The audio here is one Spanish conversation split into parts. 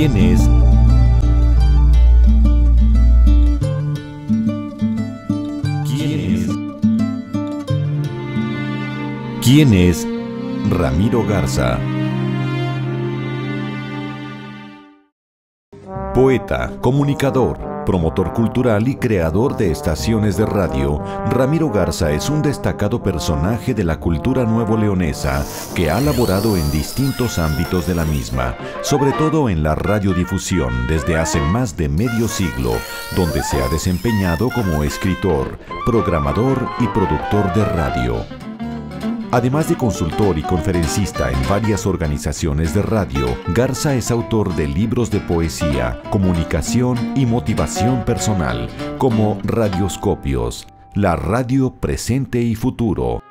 ¿Quién es? ¿Quién es Ramiro Garza? Poeta, comunicador, promotor cultural y creador de estaciones de radio, Ramiro Garza es un destacado personaje de la cultura nuevo-leonesa que ha laborado en distintos ámbitos de la misma, sobre todo en la radiodifusión desde hace más de medio siglo, donde se ha desempeñado como escritor, programador y productor de radio. Además de consultor y conferencista en varias organizaciones de radio, Garza es autor de libros de poesía, comunicación y motivación personal, como Radioscopios, La Radio Presente y Futuro.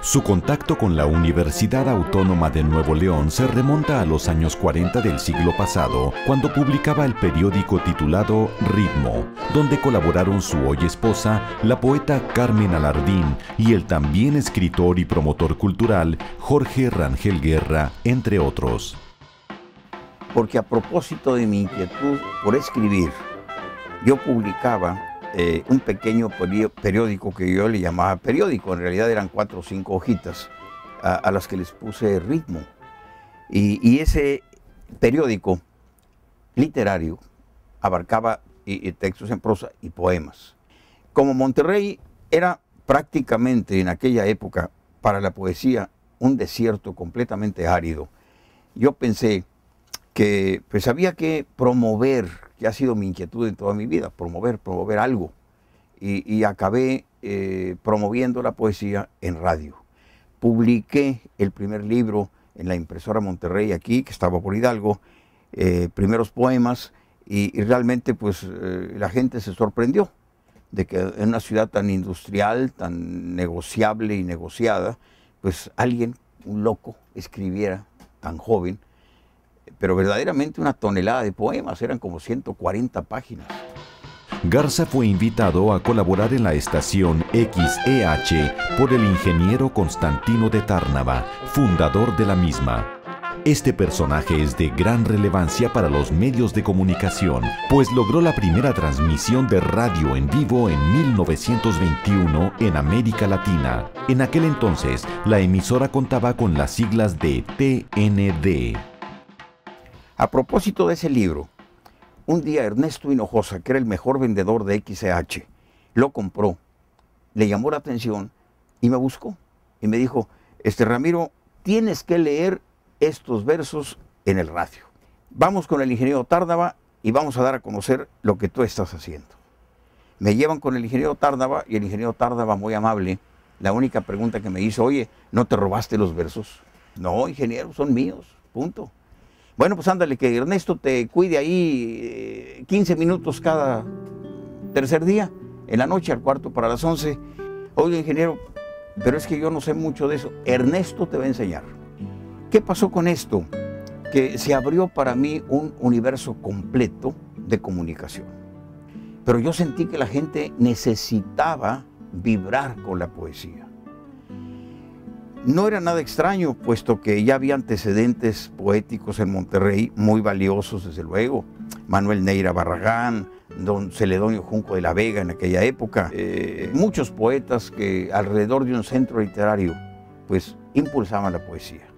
Su contacto con la Universidad Autónoma de Nuevo León se remonta a los años 40 del siglo pasado, cuando publicaba el periódico titulado Ritmo, donde colaboraron su hoy esposa, la poeta Carmen Alardín, y el también escritor y promotor cultural Jorge Rangel Guerra, entre otros. Porque a propósito de mi inquietud por escribir, yo publicaba un pequeño periódico que yo le llamaba periódico. En realidad eran 4 o 5 hojitas a las que les puse Ritmo. Y ese periódico literario abarcaba textos en prosa y poemas. Como Monterrey era prácticamente en aquella época para la poesía un desierto completamente árido, yo pensé que pues había que promover, que ha sido mi inquietud en toda mi vida, promover algo. Y acabé promoviendo la poesía en radio. Publiqué el primer libro en la impresora Monterrey aquí, que estaba por Hidalgo, primeros poemas, y realmente pues la gente se sorprendió de que en una ciudad tan industrial, tan negociable y negociada, pues alguien, un loco, escribiera tan joven, pero verdaderamente una tonelada de poemas, eran como 140 páginas. Garza fue invitado a colaborar en la estación XEH por el ingeniero Constantino de Tárnava, fundador de la misma. Este personaje es de gran relevancia para los medios de comunicación, pues logró la primera transmisión de radio en vivo en 1921 en América Latina. En aquel entonces, la emisora contaba con las siglas de TND. A propósito de ese libro, un día Ernesto Hinojosa, que era el mejor vendedor de XEH, lo compró, le llamó la atención y me buscó. Y me dijo, Ramiro, tienes que leer estos versos en el radio. Vamos con el ingeniero Tárnava y vamos a dar a conocer lo que tú estás haciendo. Me llevan con el ingeniero Tárnava y el ingeniero Tárnava, muy amable, la única pregunta que me hizo, oye, ¿no te robaste los versos? No, ingeniero, son míos, punto. Bueno, pues ándale, que Ernesto te cuide ahí 15 minutos cada tercer día, en la noche, al cuarto para las 11. Oye, ingeniero, pero es que yo no sé mucho de eso. Ernesto te va a enseñar. ¿Qué pasó con esto? Que se abrió para mí un universo completo de comunicación. Pero yo sentí que la gente necesitaba vibrar con la poesía. No era nada extraño, puesto que ya había antecedentes poéticos en Monterrey, muy valiosos desde luego. Manuel Neira Barragán, don Celedonio Junco de la Vega en aquella época. Muchos poetas que alrededor de un centro literario pues impulsaban la poesía.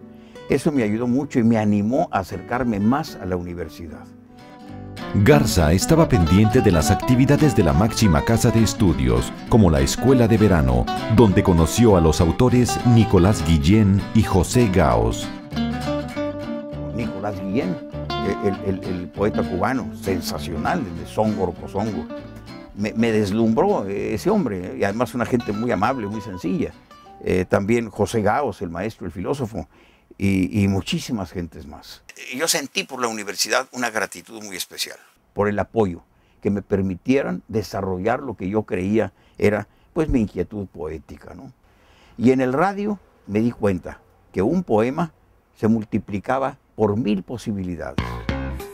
Eso me ayudó mucho y me animó a acercarme más a la universidad. Garza estaba pendiente de las actividades de la máxima casa de estudios, como la Escuela de Verano, donde conoció a los autores Nicolás Guillén y José Gaos. Nicolás Guillén, el poeta cubano, sensacional, de Songo Rocosongo. Me deslumbró ese hombre, y además una gente muy amable, muy sencilla. También José Gaos, el maestro, el filósofo, y muchísimas gentes más. Yo sentí por la universidad una gratitud muy especial, por el apoyo, que me permitieran desarrollar lo que yo creía era pues mi inquietud poética, ¿no? Y en el radio me di cuenta que un poema se multiplicaba por 1000 posibilidades.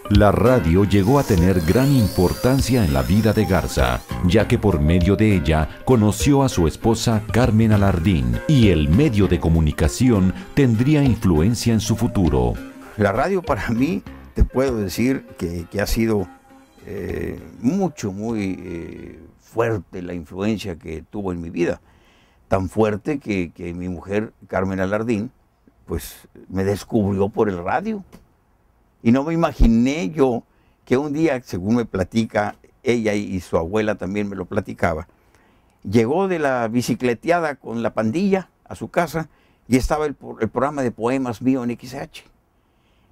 La radio llegó a tener gran importancia en la vida de Garza, ya que por medio de ella conoció a su esposa Carmen Alardín, y el medio de comunicación tendría influencia en su futuro. La radio para mí te puedo decir que ha sido muy fuerte la influencia que tuvo en mi vida. Tan fuerte que mi mujer, Carmen Alardín, pues me descubrió por el radio. Y no me imaginé yo que un día, según me platica ella y su abuela también me lo platicaba, llegó de la bicicleteada con la pandilla a su casa y estaba el programa de poemas mío en XH.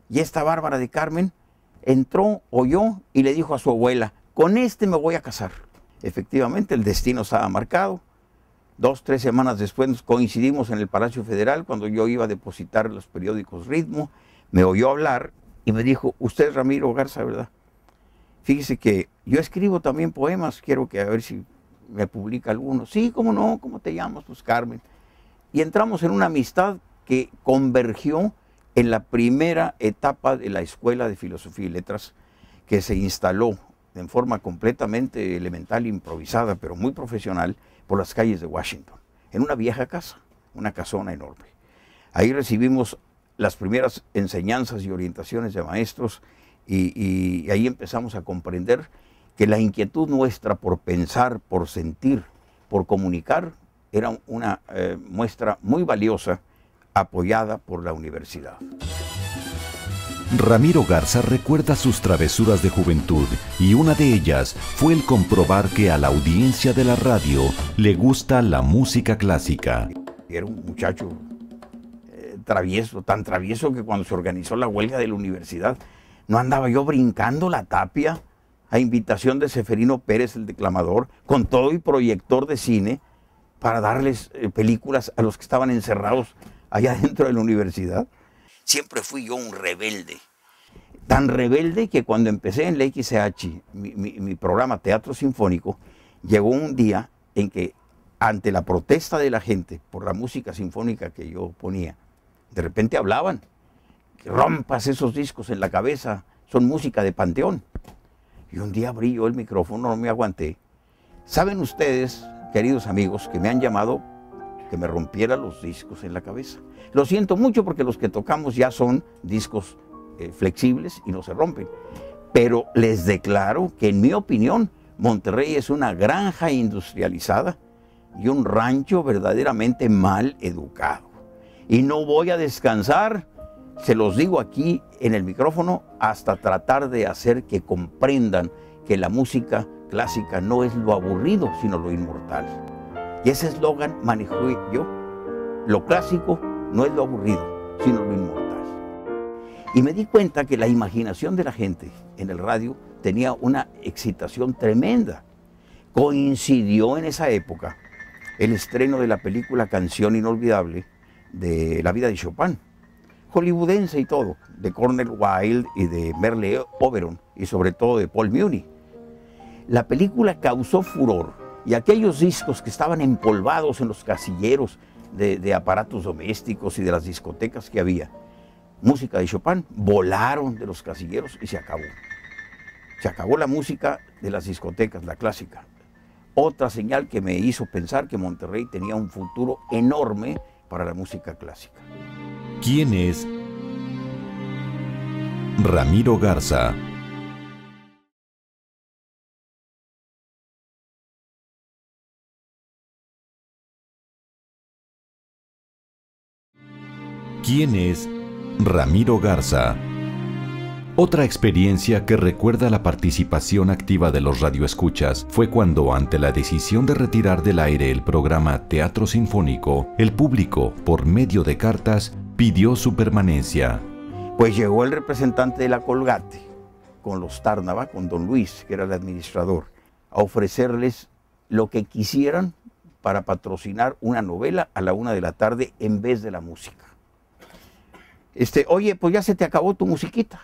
Y esta Bárbara de Carmen entró, oyó y le dijo a su abuela, con este me voy a casar. Efectivamente, el destino estaba marcado. 2, 3 semanas después nos coincidimos en el Palacio Federal cuando yo iba a depositar los periódicos Ritmo. Me oyó hablar y me dijo, usted es Ramiro Garza, ¿verdad? Fíjese que yo escribo también poemas, quiero que a ver si me publica alguno. Sí, cómo no, ¿cómo te llamas? Pues Carmen. Y entramos en una amistad que convergió en la primera etapa de la Escuela de Filosofía y Letras, que se instaló en forma completamente elemental, improvisada, pero muy profesional, por las calles de Washington, en una vieja casa, una casona enorme. Ahí recibimos las primeras enseñanzas y orientaciones de maestros y ahí empezamos a comprender que la inquietud nuestra por pensar, por sentir, por comunicar, era una muestra muy valiosa, apoyada por la universidad. Ramiro Garza recuerda sus travesuras de juventud y una de ellas fue el comprobar que a la audiencia de la radio le gusta la música clásica. Era un muchacho travieso, tan travieso que cuando se organizó la huelga de la universidad no andaba yo brincando la tapia a invitación de Seferino Pérez, el declamador, con todo y proyector de cine para darles películas a los que estaban encerrados allá dentro de la universidad. Siempre fui yo un rebelde, tan rebelde que cuando empecé en la XH, mi programa Teatro Sinfónico, llegó un día en que ante la protesta de la gente por la música sinfónica que yo ponía, de repente hablaban, que rompas esos discos en la cabeza, son música de panteón. Y un día abrí yo el micrófono, no me aguanté. ¿Saben ustedes, queridos amigos, que me han llamado que me rompiera los discos en la cabeza? Lo siento mucho porque los que tocamos ya son discos flexibles y no se rompen. Pero les declaro que en mi opinión Monterrey es una granja industrializada y un rancho verdaderamente mal educado. Y no voy a descansar, se los digo aquí en el micrófono, hasta tratar de hacer que comprendan que la música clásica no es lo aburrido, sino lo inmortal. Y ese eslogan manejé yo. Lo clásico no es lo aburrido, sino lo inmortal. Y me di cuenta que la imaginación de la gente en el radio tenía una excitación tremenda. Coincidió en esa época el estreno de la película Canción Inolvidable de la vida de Chopin, hollywoodense y todo, de Cornel Wilde y de Merle Oberon y sobre todo de Paul Muni. La película causó furor y aquellos discos que estaban empolvados en los casilleros de aparatos domésticos y de las discotecas que había, música de Chopin, volaron de los casilleros y se acabó. Se acabó la música de las discotecas, la clásica. Otra señal que me hizo pensar que Monterrey tenía un futuro enorme para la música clásica. ¿Quién es Ramiro Garza? ¿Quién es Ramiro Garza? Otra experiencia que recuerda la participación activa de los radioescuchas fue cuando, ante la decisión de retirar del aire el programa Teatro Sinfónico, el público, por medio de cartas, pidió su permanencia. Pues llegó el representante de la Colgate con los Tárnava, con don Luis, que era el administrador, a ofrecerles lo que quisieran para patrocinar una novela a la 1 de la tarde en vez de la música. Oye, pues ya se te acabó tu musiquita.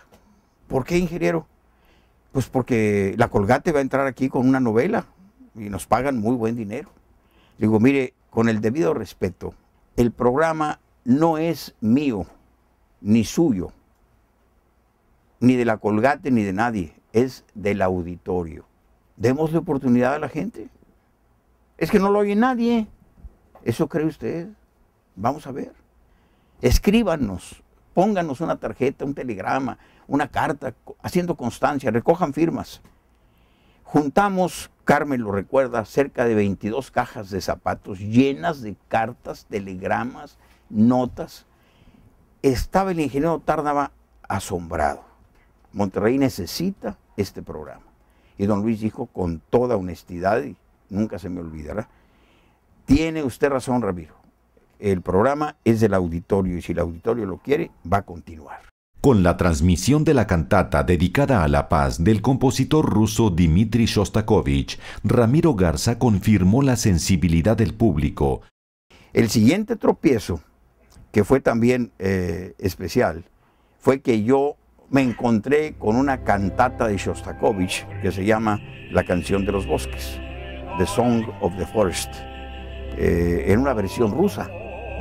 ¿Por qué, ingeniero? Pues porque la Colgate va a entrar aquí con una novela y nos pagan muy buen dinero. Digo, mire, con el debido respeto, el programa no es mío, ni suyo, ni de la Colgate, ni de nadie, es del auditorio. Démosle oportunidad a la gente. Es que no lo oye nadie. ¿Eso cree usted? Vamos a ver. Escríbanos pónganos una tarjeta, un telegrama, una carta, haciendo constancia, recojan firmas. Juntamos, Carmen lo recuerda, cerca de 22 cajas de zapatos llenas de cartas, telegramas, notas. Estaba el ingeniero Tárnava asombrado. Monterrey necesita este programa. Y don Luis dijo con toda honestidad, y nunca se me olvidará, tiene usted razón, Ramiro. El programa es del auditorio y si el auditorio lo quiere, va a continuar. Con la transmisión de la cantata dedicada a la paz del compositor ruso Dmitri Shostakovich, Ramiro Garza confirmó la sensibilidad del público. El siguiente tropiezo, que fue también especial, fue que yo me encontré con una cantata de Shostakovich que se llama La canción de los bosques, The Song of the Forest, en una versión rusa,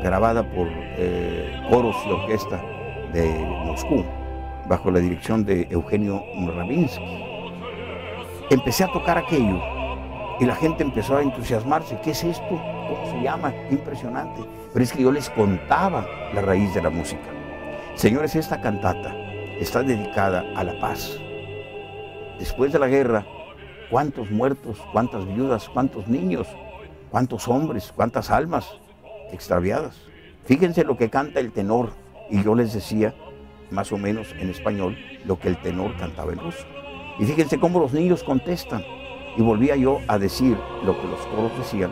grabada por coros y orquesta de Moscú, bajo la dirección de Eugenio Mravinsky. Empecé a tocar aquello y la gente empezó a entusiasmarse. ¿Qué es esto? ¿Cómo se llama? Qué impresionante. Pero es que yo les contaba la raíz de la música. Señores, esta cantata está dedicada a la paz. Después de la guerra, ¿cuántos muertos, cuántas viudas, cuántos niños, cuántos hombres, cuántas almas extraviadas? Fíjense lo que canta el tenor. Y yo les decía, más o menos en español, lo que el tenor cantaba en ruso. Y fíjense cómo los niños contestan. Y volvía yo a decir lo que los coros decían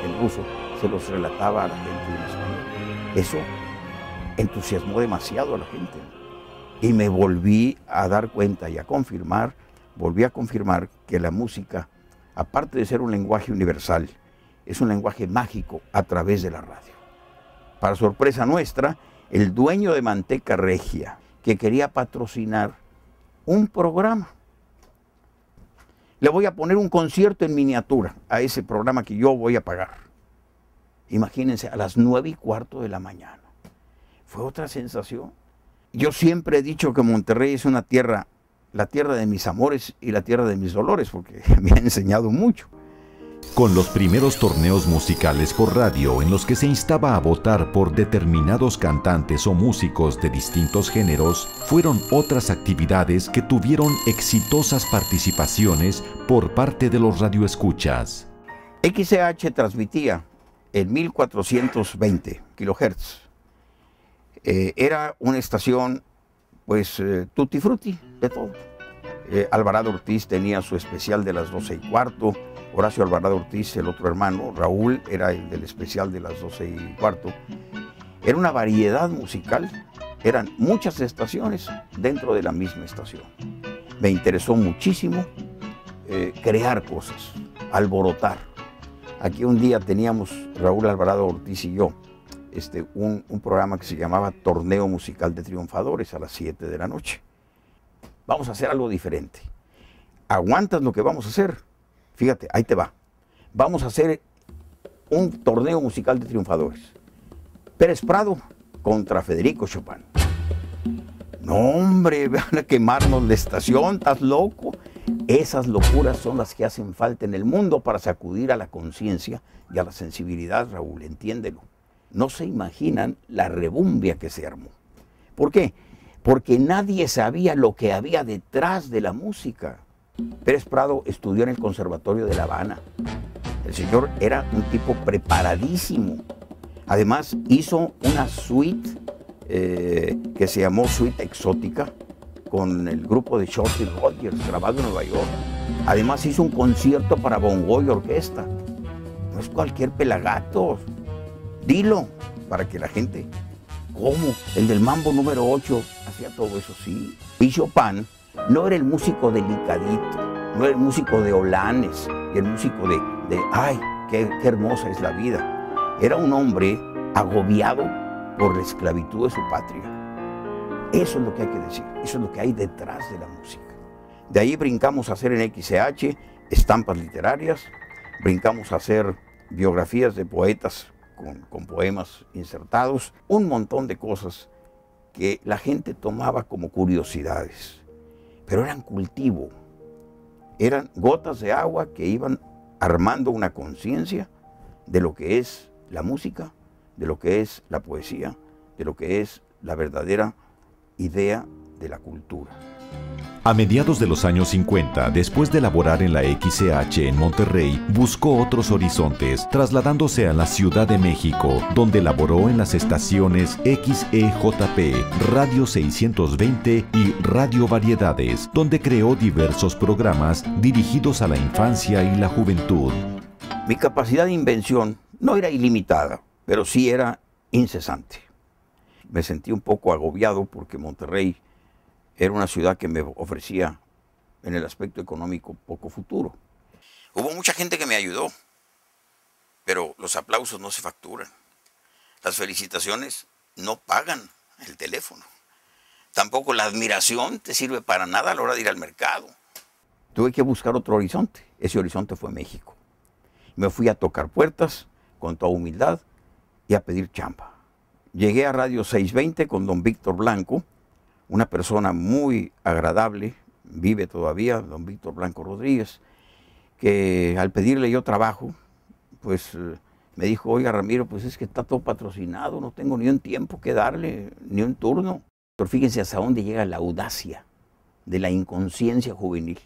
en ruso, se los relataba a la gente en español. Eso entusiasmó demasiado a la gente. Y me volví a dar cuenta y a confirmar, volví a confirmar que la música, aparte de ser un lenguaje universal, es un lenguaje mágico a través de la radio. Para sorpresa nuestra, el dueño de Manteca Regia, que quería patrocinar un programa. Le voy a poner un concierto en miniatura a ese programa que yo voy a pagar. Imagínense, a las 9:15 de la mañana. Fue otra sensación. Yo siempre he dicho que Monterrey es una tierra, la tierra de mis amores y la tierra de mis dolores, porque me ha enseñado mucho. Con los primeros torneos musicales por radio en los que se instaba a votar por determinados cantantes o músicos de distintos géneros, fueron otras actividades que tuvieron exitosas participaciones por parte de los radioescuchas. XCH transmitía en 1420 kHz. Era una estación, pues, tutti frutti, de todo. Alvarado Ortiz tenía su especial de las 12:15. Horacio Alvarado Ortiz, el otro hermano, Raúl, era el del especial de las 12:15. Era una variedad musical, eran muchas estaciones dentro de la misma estación. Me interesó muchísimo crear cosas, alborotar. Aquí un día teníamos, Raúl Alvarado Ortiz y yo, un programa que se llamaba Torneo Musical de Triunfadores a las 7 de la noche. Vamos a hacer algo diferente. ¿Aguantas lo que vamos a hacer? Fíjate, ahí te va. Vamos a hacer un torneo musical de triunfadores. Pérez Prado contra Federico Chopin. No, hombre, van a quemarnos la estación, ¿estás loco? Esas locuras son las que hacen falta en el mundo para sacudir a la conciencia y a la sensibilidad, Raúl, entiéndelo. No se imaginan la rebumbia que se armó. ¿Por qué? Porque nadie sabía lo que había detrás de la música. Pérez Prado estudió en el Conservatorio de La Habana. El señor era un tipo preparadísimo. Además, hizo una suite que se llamó Suite Exótica con el grupo de Shorty Rogers, grabado en Nueva York. Además, hizo un concierto para bongo y orquesta. No es cualquier pelagato. Dilo, para que la gente... ¿Cómo? El del Mambo número 8 hacía todo eso, sí. Y Chopin no era el músico delicadito, no era el músico de holanes, y el músico de ay, qué hermosa es la vida. Era un hombre agobiado por la esclavitud de su patria. Eso es lo que hay que decir, eso es lo que hay detrás de la música. De ahí brincamos a hacer en XCH estampas literarias, brincamos a hacer biografías de poetas con poemas insertados, un montón de cosas que la gente tomaba como curiosidades. Pero eran cultivo, eran gotas de agua que iban armando una conciencia de lo que es la música, de lo que es la poesía, de lo que es la verdadera idea de la cultura. A mediados de los años 50, después de laborar en la XCH en Monterrey, buscó otros horizontes, trasladándose a la Ciudad de México, donde laboró en las estaciones XEJP, Radio 620 y Radio Variedades, donde creó diversos programas dirigidos a la infancia y la juventud. Mi capacidad de invención no era ilimitada, pero sí era incesante. Me sentí un poco agobiado porque Monterrey era una ciudad que me ofrecía, en el aspecto económico, poco futuro. Hubo mucha gente que me ayudó, pero los aplausos no se facturan. Las felicitaciones no pagan el teléfono. Tampoco la admiración te sirve para nada a la hora de ir al mercado. Tuve que buscar otro horizonte. Ese horizonte fue México. Me fui a tocar puertas con toda humildad y a pedir chamba. Llegué a Radio 620 con don Víctor Blanco, una persona muy agradable, vive todavía, don Víctor Blanco Rodríguez, que al pedirle yo trabajo, pues me dijo, oiga Ramiro, pues es que está todo patrocinado, no tengo ni un tiempo que darle, ni un turno. Pero fíjense hasta dónde llega la audacia de la inconsciencia juvenil.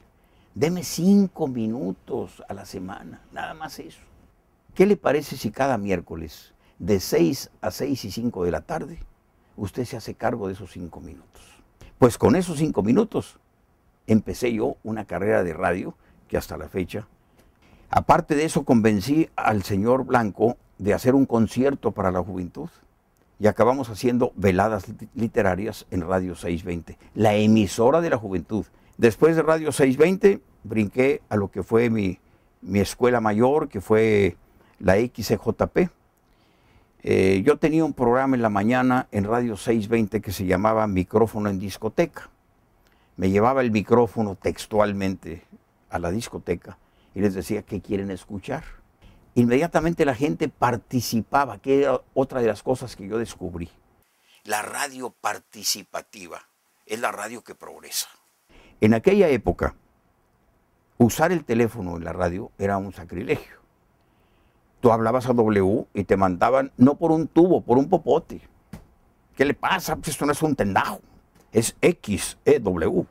Deme 5 minutos a la semana, nada más eso. ¿Qué le parece si cada miércoles, de 6 a 6 y 5 de la tarde, usted se hace cargo de esos 5 minutos? Pues con esos 5 minutos empecé yo una carrera de radio que hasta la fecha. Aparte de eso, convencí al señor Blanco de hacer un concierto para la juventud y acabamos haciendo veladas literarias en Radio 620, la emisora de la juventud. Después de Radio 620 brinqué a lo que fue mi escuela mayor, que fue la XCJP. Yo tenía un programa en la mañana en Radio 620 que se llamaba Micrófono en Discoteca. Me llevaba el micrófono textualmente a la discoteca y les decía qué quieren escuchar. Inmediatamente la gente participaba, que era otra de las cosas que yo descubrí. La radio participativa es la radio que progresa. En aquella época, usar el teléfono en la radio era un sacrilegio. Tú hablabas a W y te mandaban, no por un tubo, por un popote. ¿Qué le pasa? Pues esto no es un tendajo, es XEW.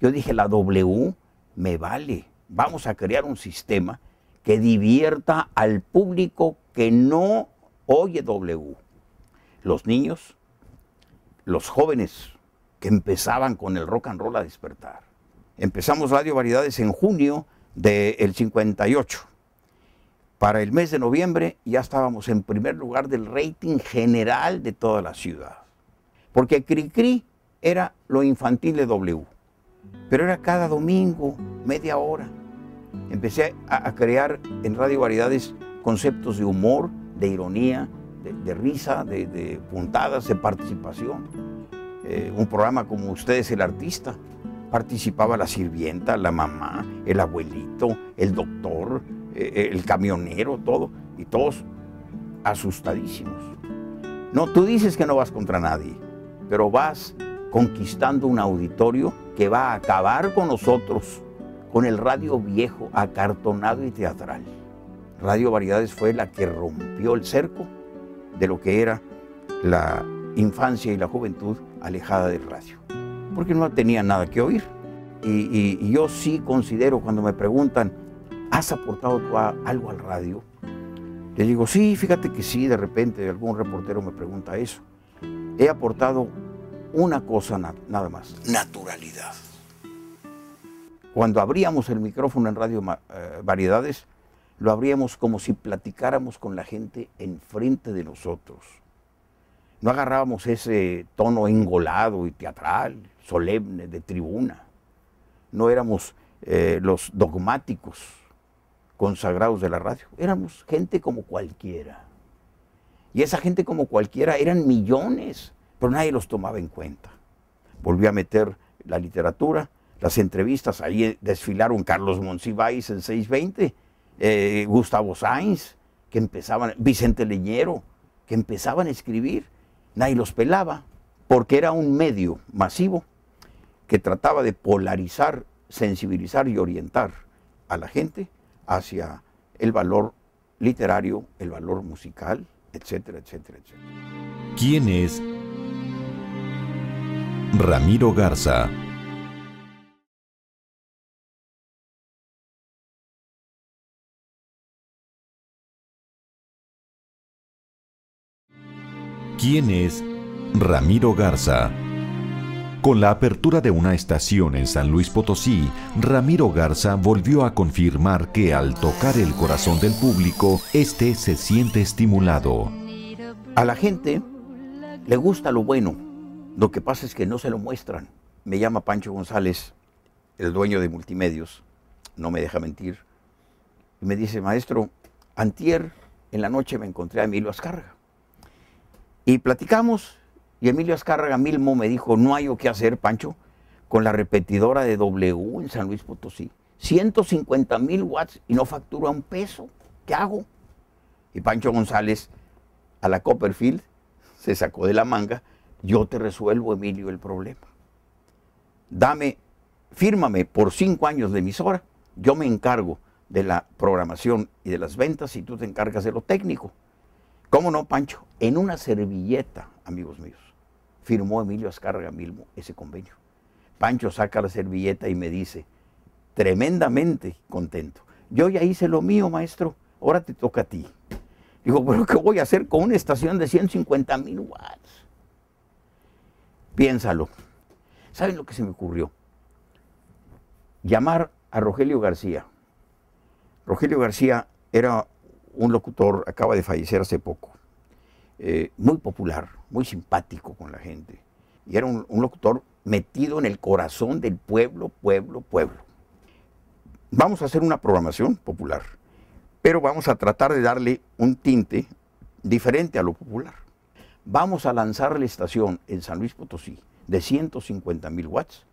Yo dije, la W me vale. Vamos a crear un sistema que divierta al público que no oye W. Los niños, los jóvenes que empezaban con el rock and roll a despertar. Empezamos Radio Variedades en junio del 58. Para el mes de noviembre ya estábamos en primer lugar del rating general de toda la ciudad. Porque Cricri era lo infantil de W. Pero era cada domingo, media hora. Empecé a crear en Radio Variedades conceptos de humor, de ironía, de risa, de puntadas, de participación. Un programa como Usted es el artista. Participaba la sirvienta, la mamá, el abuelito, el doctor, el camionero, todo, y todos asustadísimos. No, tú dices que no vas contra nadie, pero vas conquistando un auditorio que va a acabar con nosotros, con el radio viejo, acartonado y teatral. Radio Variedades fue la que rompió el cerco de lo que era la infancia y la juventud alejada del radio, porque no tenía nada que oír. Y yo sí considero, cuando me preguntan, ¿has aportado tú algo al radio? Les digo, sí, fíjate que sí, de repente algún reportero me pregunta eso. He aportado una cosa nada más, naturalidad. Cuando abríamos el micrófono en Radio Variedades, lo abríamos como si platicáramos con la gente enfrente de nosotros. No agarrábamos ese tono engolado y teatral, solemne, de tribuna. No éramos los dogmáticos consagrados de la radio. Éramos gente como cualquiera. Y esa gente como cualquiera eran millones, pero nadie los tomaba en cuenta. Volví a meter la literatura, las entrevistas. Ahí desfilaron Carlos Monsiváis en 620, Gustavo Sainz, que empezaban, Vicente Leñero, que empezaban a escribir. Nadie los pelaba, porque era un medio masivo que trataba de polarizar, sensibilizar y orientar a la gente hacia el valor literario, el valor musical, etcétera, etcétera, etcétera. ¿Quién es Ramiro Garza. ¿Quién es Ramiro Garza? Con la apertura de una estación en San Luis Potosí, Ramiro Garza volvió a confirmar que al tocar el corazón del público, este se siente estimulado. A la gente le gusta lo bueno, lo que pasa es que no se lo muestran. Me llama Pancho González, el dueño de Multimedios, no me deja mentir, y me dice: maestro, antier en la noche me encontré a Emilio Azcárraga. Y platicamos, y Emilio Azcárraga mismo me dijo: no hay o qué hacer, Pancho, con la repetidora de W en San Luis Potosí. 150,000 watts y no factura un peso. ¿Qué hago? Y Pancho González, a la Copperfield, se sacó de la manga: yo te resuelvo, Emilio, el problema. Fírmame por 5 años de emisora, yo me encargo de la programación y de las ventas y tú te encargas de lo técnico. ¿Cómo no, Pancho? En una servilleta, amigos míos, firmó Emilio Azcárraga mismo ese convenio. Pancho saca la servilleta y me dice, tremendamente contento: yo ya hice lo mío, maestro, ahora te toca a ti. Digo, ¿pero qué voy a hacer con una estación de 150,000 watts? Piénsalo. ¿Saben lo que se me ocurrió? Llamar a Rogelio García. Rogelio García era un locutor, acaba de fallecer hace poco, muy popular, muy simpático con la gente. Y era un locutor metido en el corazón del pueblo, pueblo. Vamos a hacer una programación popular, pero vamos a tratar de darle un tinte diferente a lo popular. Vamos a lanzar la estación en San Luis Potosí de 150,000 watts,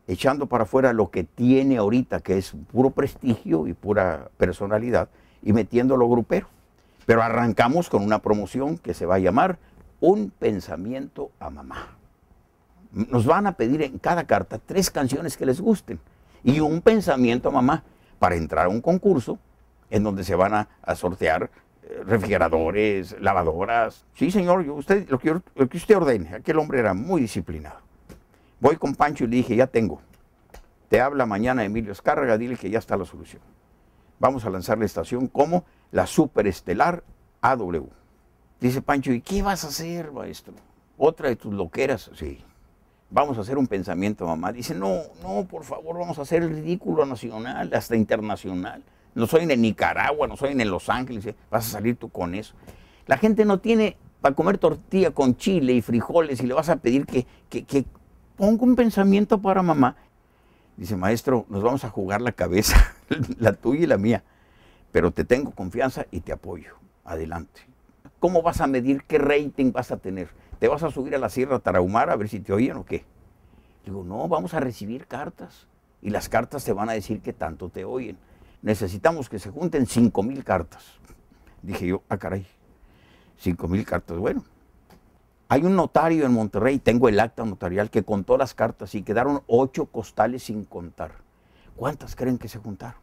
echando para afuera lo que tiene ahorita, que es puro prestigio y pura personalidad, y metiéndolo grupero. Pero arrancamos con una promoción que se va a llamar Un Pensamiento a Mamá. Nos van a pedir en cada carta 3 canciones que les gusten y un pensamiento a mamá para entrar a un concurso en donde se van a sortear refrigeradores, lavadoras. Sí, señor, lo que usted ordene. Aquel hombre era muy disciplinado. Voy con Pancho y le dije: ya tengo. Te habla mañana Emilio Azcárraga, dile que ya está la solución. Vamos a lanzar la estación como la superestelar AW. Dice Pancho: ¿y qué vas a hacer, maestro? ¿Otra de tus loqueras? Sí. Vamos a hacer un pensamiento, mamá. Dice: no, por favor, vamos a hacer el ridículo nacional, hasta internacional. No soy en Nicaragua, no soy en Los Ángeles, vas a salir tú con eso. La gente no tiene para comer tortilla con chile y frijoles y le vas a pedir que ponga un pensamiento para mamá. Dice: maestro, nos vamos a jugar la cabeza, la tuya y la mía, pero te tengo confianza y te apoyo. Adelante. ¿Cómo vas a medir qué rating vas a tener? ¿Te vas a subir a la Sierra Tarahumara a ver si te oyen o qué? Digo: no, vamos a recibir cartas y las cartas te van a decir que tanto te oyen. Necesitamos que se junten 5,000 cartas. Dije yo: ah, caray, 5,000 cartas, bueno. Hay un notario en Monterrey, tengo el acta notarial, que contó las cartas y quedaron 8 costales sin contar. ¿Cuántas creen que se juntaron?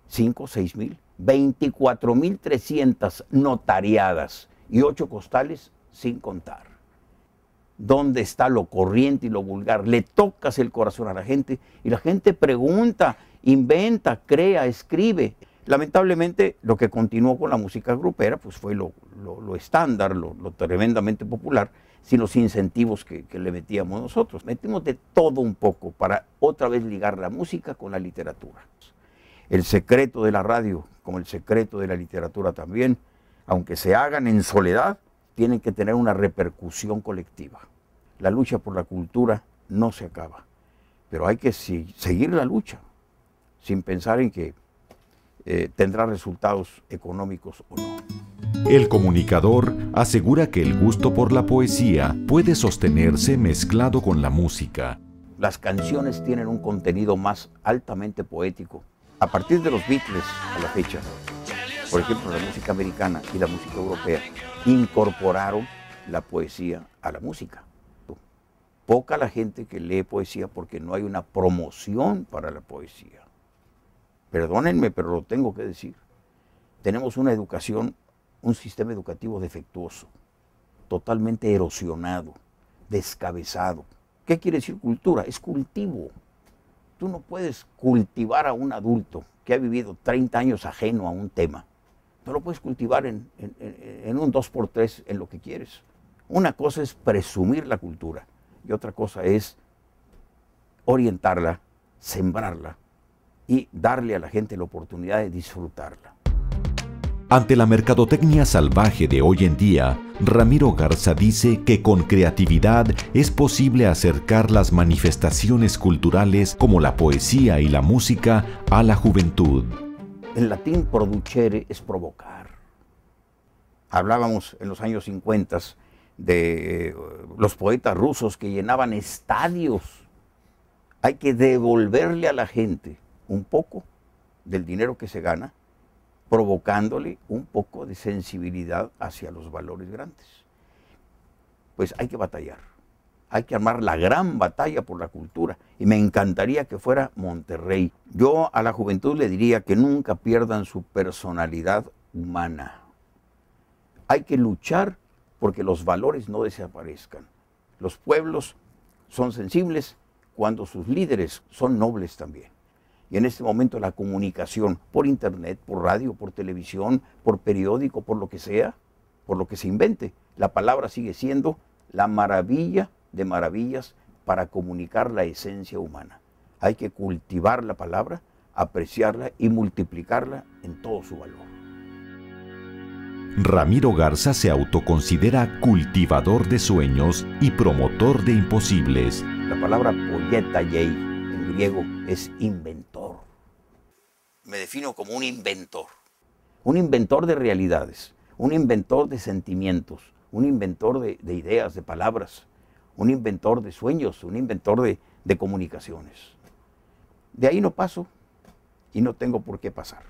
5, 6,000, 24,300 notariadas y 8 costales sin contar. ¿Dónde está lo corriente y lo vulgar? Le tocas el corazón a la gente y la gente pregunta, inventa, crea, escribe. Lamentablemente, lo que continuó con la música grupera pues fue lo estándar, lo tremendamente popular, sin los incentivos que le metíamos nosotros. Metimos de todo un poco para otra vez ligar la música con la literatura. El secreto de la radio, como el secreto de la literatura también, aunque se hagan en soledad, tienen que tener una repercusión colectiva. La lucha por la cultura no se acaba, pero hay que seguir la lucha, sin pensar en que tendrá resultados económicos o no. El comunicador asegura que el gusto por la poesía puede sostenerse mezclado con la música. Las canciones tienen un contenido más altamente poético. A partir de los Beatles a la fecha, por ejemplo, la música americana y la música europea incorporaron la poesía a la música. Poca la gente que lee poesía porque no hay una promoción para la poesía. Perdónenme, pero lo tengo que decir. Tenemos una educación, un sistema educativo defectuoso, totalmente erosionado, descabezado. ¿Qué quiere decir cultura? Es cultivo. Tú no puedes cultivar a un adulto que ha vivido 30 años ajeno a un tema. No lo puedes cultivar en un 2x3 en lo que quieres. Una cosa es presumir la cultura y otra cosa es orientarla, sembrarla y darle a la gente la oportunidad de disfrutarla. Ante la mercadotecnia salvaje de hoy en día, Ramiro Garza dice que con creatividad es posible acercar las manifestaciones culturales como la poesía y la música a la juventud. En latín, producere es provocar. Hablábamos en los años 50 de los poetas rusos que llenaban estadios. Hay que devolverle a la gente un poco del dinero que se gana, provocándole un poco de sensibilidad hacia los valores grandes. Pues hay que batallar, hay que armar la gran batalla por la cultura. Y me encantaría que fuera Monterrey. Yo a la juventud le diría que nunca pierdan su personalidad humana. Hay que luchar porque los valores no desaparezcan. Los pueblos son sensibles cuando sus líderes son nobles también. Y en este momento la comunicación por internet, por radio, por televisión, por periódico, por lo que sea, por lo que se invente, la palabra sigue siendo la maravilla de maravillas para comunicar la esencia humana. Hay que cultivar la palabra, apreciarla y multiplicarla en todo su valor. Ramiro Garza se autoconsidera cultivador de sueños y promotor de imposibles. La palabra poietaiei en griego es inventor. Me defino como un inventor de realidades, un inventor de sentimientos, un inventor de ideas, de palabras, un inventor de sueños, un inventor de comunicaciones. De ahí no paso y no tengo por qué pasar.